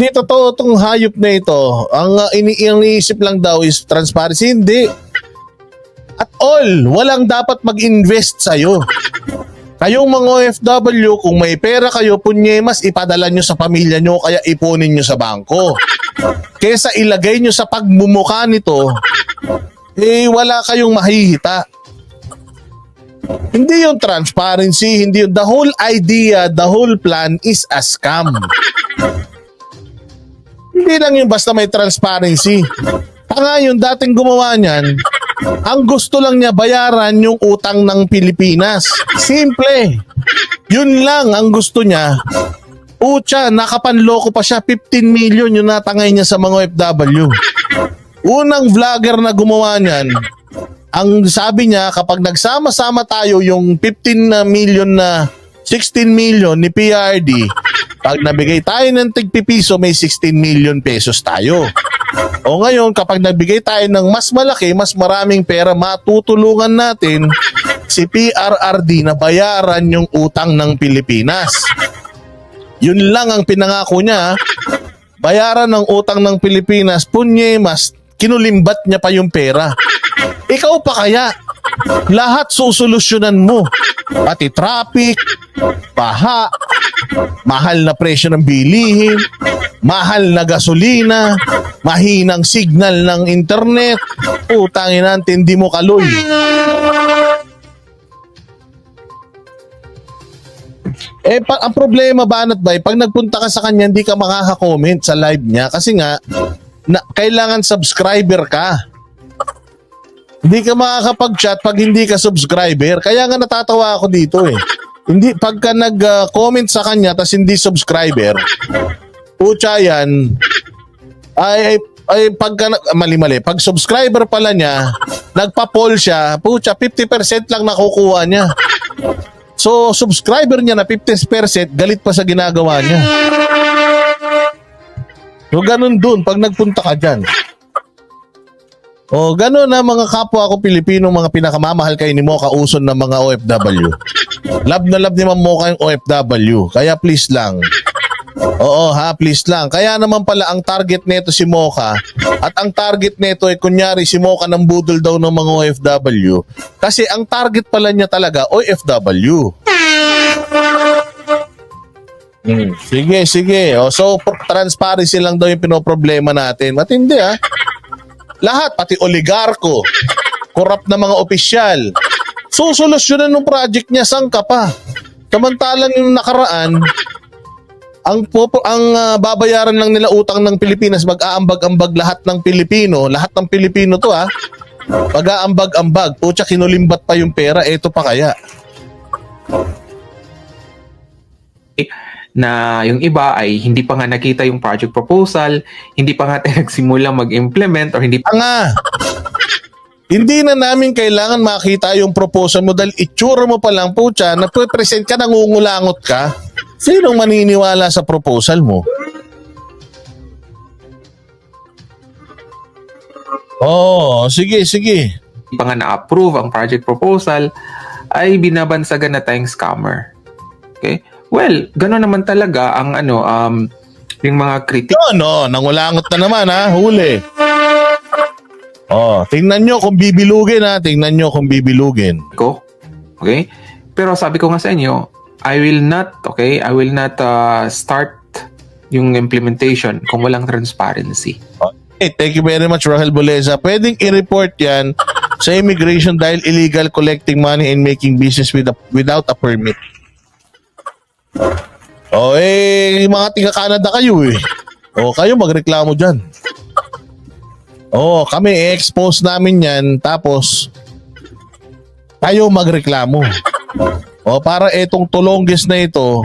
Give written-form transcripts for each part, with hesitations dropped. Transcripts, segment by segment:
Hindi totoo itong hayop na ito. Ang iniisip lang daw is transparency. Hindi. At all, walang dapat mag-invest sa'yo. Kayong mga OFW, kung may pera kayo, punyemas, ipadala nyo sa pamilya nyo, kaya ipunin nyo sa bangko. Kesa ilagay nyo sa pagmumukha nito, wala kayong mahihita. Hindi yung transparency, hindi yung the whole idea, the whole plan is a scam. Hindi lang yung basta may transparency. Ngayon, dating gumawa niyan, ang gusto lang niya bayaran yung utang ng Pilipinas. Simple. Yun lang ang gusto niya. Pucha, nakapanloko pa siya. 15 million yung natangay niya sa mga OFW. Unang vlogger na gumawa niyan, ang sabi niya, kapag nagsama-sama tayo yung 15 million na 16 million ni PRD, pag nabigay tayo ng tig-pipiso, may 16 million pesos tayo. O ngayon, kapag nagbigay tayo ng mas malaki, mas maraming pera, matutulungan natin si PRRD na bayaran yung utang ng Pilipinas. Yun lang ang pinangako niya. Bayaran ng utang ng Pilipinas, punyemas, kinulimbat niya pa yung pera. Ikaw pa kaya? Lahat susolusyonan mo. Pati traffic, baha, mahal na presyo ng bilihin, mahal na gasolina, mahinang signal ng internet. Utangin natin, hindi mo kaloy. Ang problema, Banat Bay, pag nagpunta ka sa kanya, hindi ka makaka-comment sa live niya kasi nga, kailangan subscriber ka. Hindi ka makakapag-chat pag hindi ka subscriber. Kaya nga natatawa ako dito eh. Hindi, pagka nag-comment sa kanya tas hindi subscriber, pucha yan, ay pagka, mali-mali, pag subscriber pala niya, nagpa-poll siya, pucha, 50% lang nakukuha niya. So, subscriber niya na 50%, galit pa sa ginagawa niya. So, ganun dun, pag nagpunta ka dyan. O, gano'n na mga kapwa ko Pilipino, mga pinakamamahal kayo ni Mocha Uson ng mga OFW. Love na love ni Ma'am Mocha yung OFW. Kaya please lang. Oo ha, please lang. Kaya naman pala ang target nito si Mocha at ang target nito ay kunyari si Mocha ng budol daw ng mga OFW. Kasi ang target pala niya talaga OFW. Sige. O, so, transparency lang daw yung pinoproblema natin. Matindi ha. Lahat, pati oligarko, korap na mga opisyal. Susolusyonan ng project niya, saan ka pa? Samantalang yung nakaraan, ang babayaran lang nila utang ng Pilipinas, mag-aambag-ambag lahat ng Pilipino to ha, mag-aambag-ambag, pucha kinulimbat pa yung pera, eto pa kaya. Na yung iba ay hindi pa nga nakita yung project proposal, hindi pa nga tayo nagsimula mag-implement, or hindi pa nga. Hindi na namin kailangan makita yung proposal mo dahil itsura mo pa lang, pucha, nagpe-present ka, nangungulangot ka. Sinong maniniwala sa proposal mo? Oh, sige. Hindi pa nga na-approve ang project proposal, ay binabansagan na tayong scammer. Okay? Well, gano'n naman talaga ang yung mga kritik. No, nangulangot na naman ha, huli. Oh, tingnan nyo kung bibilugin ha, ko. Okay? Pero sabi ko nga sa inyo, I will not start yung implementation kung walang transparency. Okay, thank you very much, Rahel Boleza. Pwedeng i-report yan sa immigration dahil illegal collecting money and making business without a permit. Mga tiga-Canada kayo eh. Kayo magreklamo dyan. Kami i-expose namin yan, tapos kayo magreklamo. Para etong tulonggis na ito,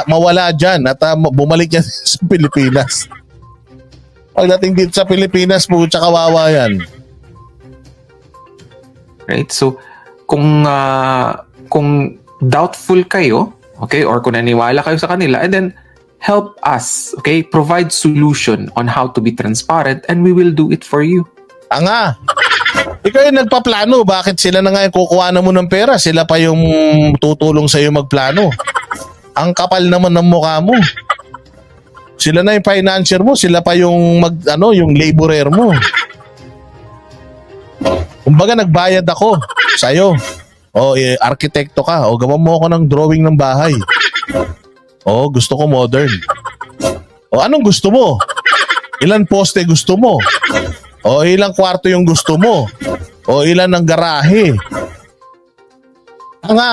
mawala dyan at bumalik yan sa Pilipinas. Pagdating dito sa Pilipinas, pucha kawawa yan. Right? So, kung doubtful kayo, okay, or kung naniwala kayo sa kanila, and then help us, okay, provide solution on how to be transparent, and we will do it for you. Ikaw yung nagpaplano, bakit sila na nga yung kukuha na mo ng pera? Sila pa yung tutulong sa'yo magplano. Ang kapal naman ng mukha mo. Sila na yung financier mo, sila pa yung yung laborer mo. Kumbaga nagbayad ako sa'yo. Arkitekto ka. Gawa mo ako ng drawing ng bahay. Gusto ko modern. Anong gusto mo? Ilan poste gusto mo? Ilang kwarto yung gusto mo? Ilan ang garahe?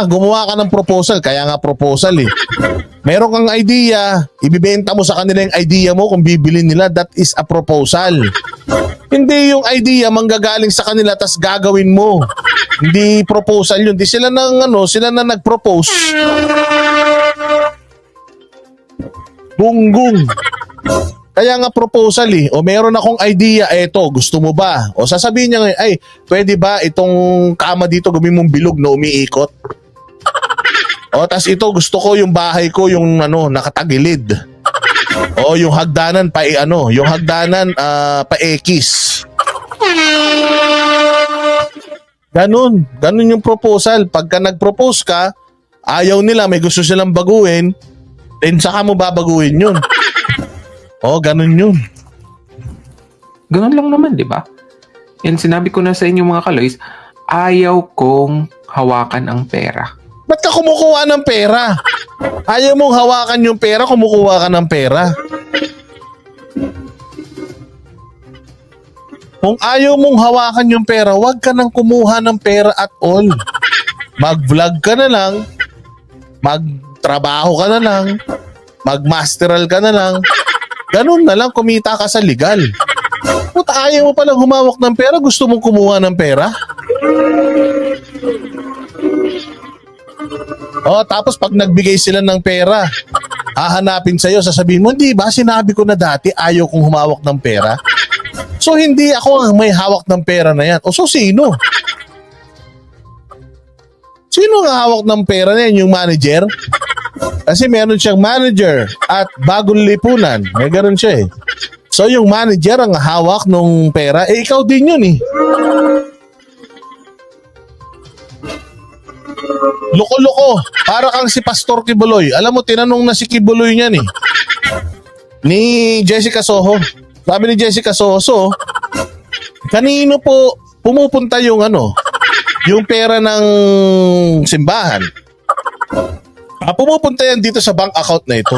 Gumawa ka ng proposal. Kaya nga proposal eh. Meron kang idea, ibibenta mo sa kanila yung idea mo kung bibili nila, that is a proposal. Hindi yung idea manggagaling sa kanila tas gagawin mo. Hindi proposal yun. Di sila sila na nag-propose. Bunggong. Kaya nga proposal eh. Meron akong idea, eto, gusto mo ba? Sasabihin niya ngayon, pwede ba itong kama dito gawin mong bilog na umiikot? Tas ito, gusto ko yung bahay ko, yung nakatagilid. Yung hagdanan yung hagdanan pa-ekis. Ganun yung proposal. Pagka nag-propose ka, ayaw nila, may gusto silang baguhin, then saka mo babaguhin yun. Ganun yun. Ganun lang naman, di ba? Yan, sinabi ko na sa inyo mga kaloys, ayaw kong hawakan ang pera. Ba't ka kumukuha ng pera? Ayaw mong hawakan yung pera, kumukuha ka ng pera. Kung ayaw mong hawakan yung pera, huwag ka nang kumuha ng pera at all. Mag-vlog ka na lang, magtrabaho ka na lang, mag-masteral ka na lang. Ganun na lang, kumita ka sa legal. Kung ayaw mo palang humawak ng pera, gusto mong kumuha ng pera? Tapos pag nagbigay sila ng pera, hahanapin sa'yo, sasabihin mo, hindi ba sinabi ko na dati ayaw kong humawak ng pera? So hindi ako ang may hawak ng pera na yan. So sino? Sino ang hawak ng pera na yan? Yung manager? Kasi meron siyang manager at Bagong Lipunan. May ganun siya eh. So yung manager ang hawak ng pera, ikaw din yun eh. Loko-loko. Para kang si Pastor Kibuloy. Alam mo, tinanong na si Kibuloy niyan eh. Ni Jessica Soho. Sabi ni Jessica Soho, kanino po pumupunta yung yung pera ng simbahan? Pumupunta yan dito sa bank account na ito.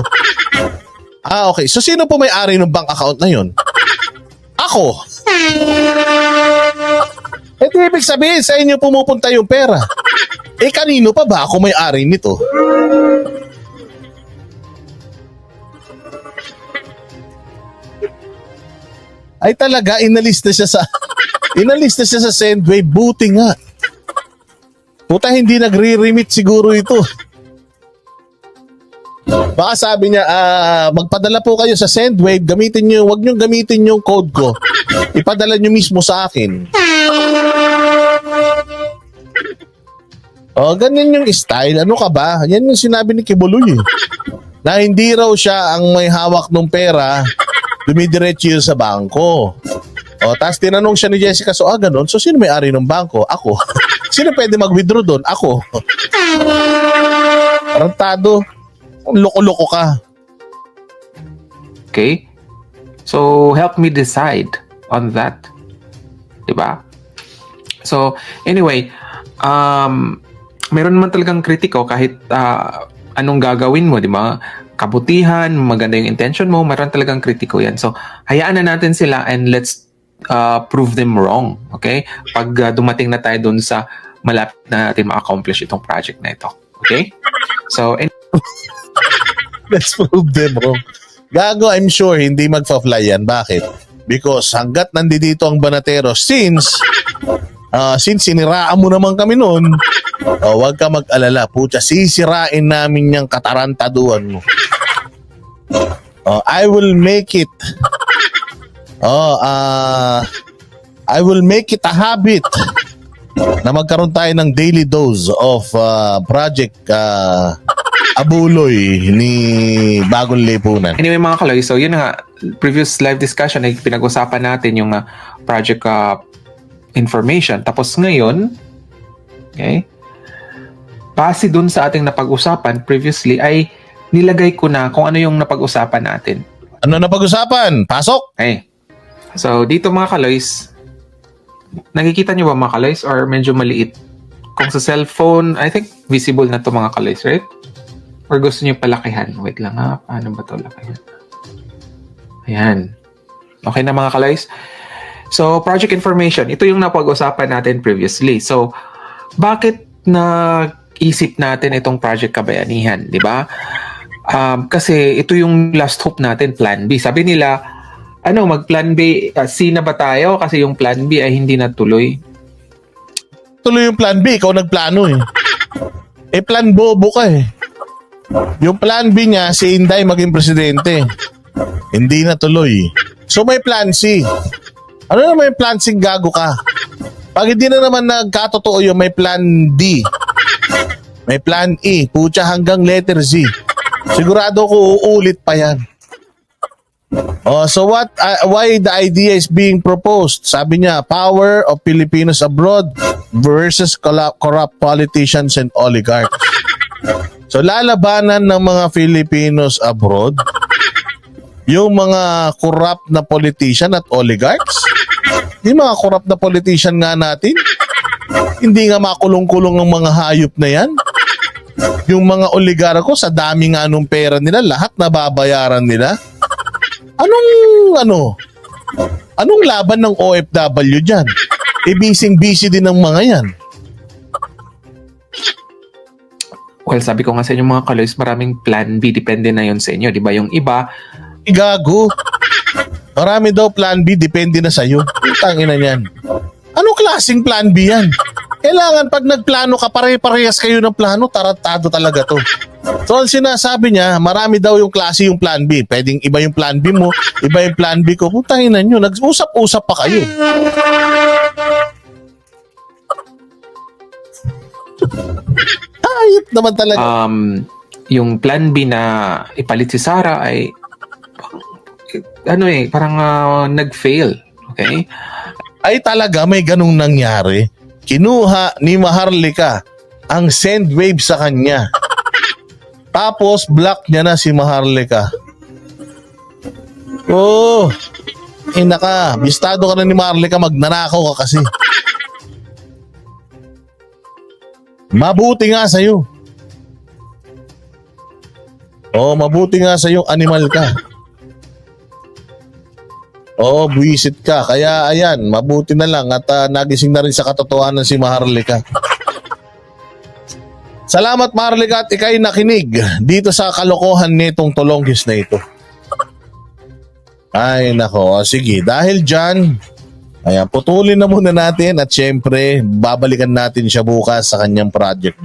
Okay. So sino po may-ari ng bank account na yun? Ako. Di ibig sabihin sa inyo pumupunta yung pera. Kanino pa ba ako may-ari nito? Ay talaga, inalis na siya sa Sendwave. Buti nga. Puta, hindi nagre-remit siguro ito. Baka sabi niya, magpadala po kayo sa Sendwave, wag niyong gamitin yung code ko. Ipadala niyo mismo sa akin. Ganyan yung style. Ano ka ba? Yan yung sinabi ni Kibuloy eh. Na hindi raw siya ang may hawak ng pera, dumidiretso yun sa bangko. Tapos tinanong siya ni Jessica, ganun? So sino may-ari ng bangko? Ako. Sino pwede mag-withdraw doon? Ako. Tarantado. Loko-loko ka. Okay? So, help me decide on that. Diba? So, anyway, meron naman talagang kritiko kahit anong gagawin mo, di ba? Kabutihan, maganda yung intention mo, meron talagang kritiko yan. So, hayaan na natin sila and let's prove them wrong. Okay? Pag dumating na tayo dun sa malapit na natin ma-accomplish itong project na ito. Okay? So, let's prove them wrong. Gago, I'm sure hindi magfa-fly yan. Bakit? Because hanggat nandito ang Banatero, since siniraan mo naman kami noon, huwag ka mag-alala. Pucha, sisirain namin yung katarantaduan mo. I will make it I will make it a habit na magkaroon tayo ng daily dose of Project Abuloy ni Bagong Lipunan. Anyway mga kaloy, so yun nga, previous live discussion ay pinag-usapan natin yung project information. Tapos ngayon, okay, base dun sa ating napag-usapan previously ay nilagay ko na kung ano yung napag-usapan natin. Ano na pag-usapan? Pasok! Okay. So, dito mga kaloys, nakikita nyo ba mga kaloys or medyo maliit? Kung sa cellphone, I think visible na to mga kaloys, right? Or gusto nyo palakihan? Wait lang ha, paano ba to lakihan? Ayan. Okay na mga kaloys? So, project information. Ito yung napag-usapan natin previously. So, bakit nag-isip natin itong project kabayanihan, di ba? Kasi ito yung last hope natin, plan B. Sabi nila, mag-plan B, C na ba tayo? Kasi yung plan B ay hindi natuloy. Tuloy yung plan B, ikaw nagplano eh. Plan bobo ka eh. Yung plan B niya, si Inday maging presidente. Hindi na tuloy. So may plan C. Ano naman yung plan C, gago ka? Pag hindi na naman nagkatotoo yung may plan D. May plan E, putya hanggang letter Z. Sigurado ko uulit pa yan. So why the idea is being proposed? Sabi niya, power of Filipinos abroad versus corrupt politicians and oligarchs. So lalabanan ng mga Filipinos abroad yung mga corrupt na politician at oligarchs. Yung mga corrupt na politician nga natin, hindi nga makulong-kulong ang mga hayop na yan. Yung mga oligarko, sa dami nga nung pera nila, lahat nababayaran nila. Anong laban ng OFW dyan? Busy din ng mga yan. Well, sabi ko nga sa inyo mga kaloys, maraming plan B, depende na yun sa inyo. Di ba yung iba, Gago. Marami daw plan B, depende na sa'yo. Tangina niyan. Anong klaseng plan B yan? Kailangan pag nagplano ka, pare-parehas kayo ng plano, taratado talaga to. So, ang sinasabi niya, marami daw yung klase yung plan B. Pwedeng iba yung plan B mo, iba yung plan B ko. Putangin na nyo, nag-usap-usap pa kayo. Ayop naman talaga. yung plan B na ipalit si Sarah ay parang nag-fail. Okay? Ay talaga may ganung nangyari. Kinuha ni Maharlika ang send wave sa kanya. Tapos block niya na si Maharlika. Oh, ina ka. Bistado ka na ni Maharlika, magnanakaw ka kasi. Mabuti nga sa'yo. Oh, mabuti nga sa'yo, animal ka. Oo, buwisit ka. Kaya ayan, mabuti na lang at nagising na rin sa katotohanan si Maharlika. Salamat Maharlika at ikay nakinig dito sa kalokohan nitong Tolonghis na ito. Ay nako, sige. Dahil dyan, ayan, putulin na muna natin at syempre, babalikan natin siya bukas sa kanyang project.